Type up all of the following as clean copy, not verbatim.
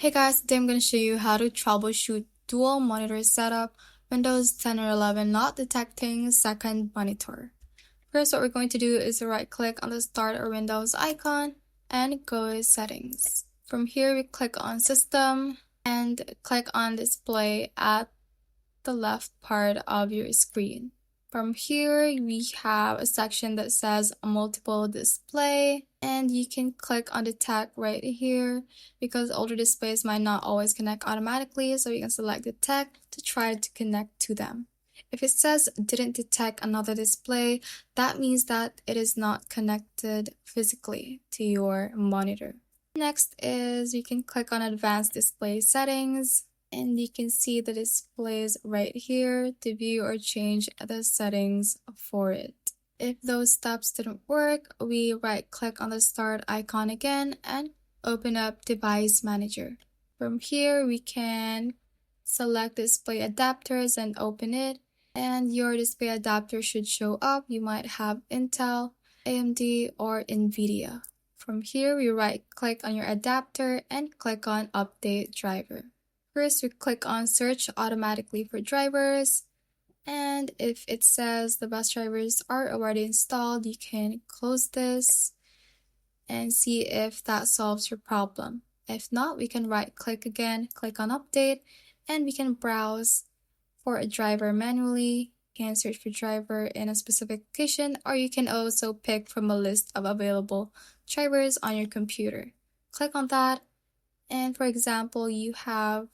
Hey guys, today I'm going to show you how to troubleshoot dual monitor setup, Windows 10 or 11 not detecting second monitor. First, what we're going to do is right click on the Start or Windows icon and go to Settings. From here, we click on System and click on Display at the left part of your screen. From here, we have a section that says multiple display, and you can click on detect right here because older displays might not always connect automatically, so you can select detect to try to connect to them. If it says didn't detect another display, that means that it is not connected physically to your monitor. Next is you can click on advanced display settings, and you can see the displays right here to view or change the settings for it. If those steps didn't work, we right click on the start icon again and open up Device Manager. From here, we can select display adapters and open it, and your display adapter should show up. You might have Intel, AMD, or NVIDIA. From here, we right click on your adapter and click on Update Driver. First, we click on Search automatically for drivers, and if it says the bus drivers are already installed, you can close this and see if that solves your problem. If not, we can right click again, click on Update, and we can browse for a driver manually. You can search for driver in a specific location, or you can also pick from a list of available drivers on your computer. Click on that, and for example, you have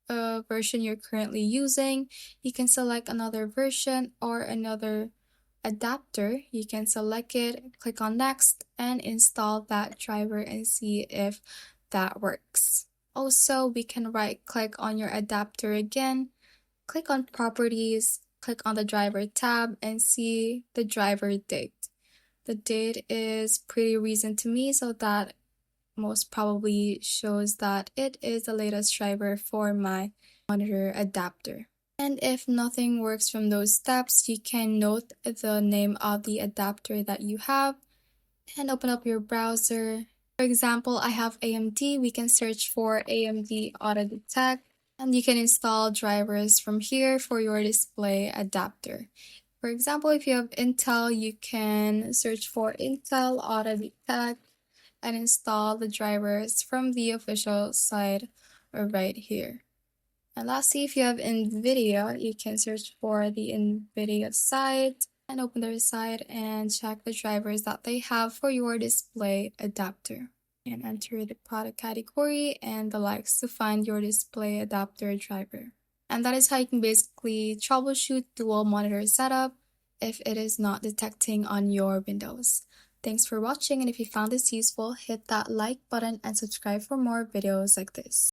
a version you're currently using, you can select another version or another adapter. You can select it, click on next, and install that driver and see if that works. Also, we can right click on your adapter again, click on properties, click on the driver tab, and see the driver date. The date is pretty recent to me, so that most probably shows that it is the latest driver for my monitor adapter. And if nothing works from those steps, you can note the name of the adapter that you have and open up your browser. For example, I have AMD. We can search for AMD Auto Detect, and you can install drivers from here for your display adapter. For example, if you have Intel, you can search for Intel Auto Detect and install the drivers from the official site right here. And lastly, if you have NVIDIA, you can search for the NVIDIA site and open their site and check the drivers that they have for your display adapter. And enter the product category and the likes to find your display adapter driver. And that is how you can basically troubleshoot dual monitor setup if it is not detecting on your Windows. Thanks for watching, and if you found this useful, hit that like button and subscribe for more videos like this.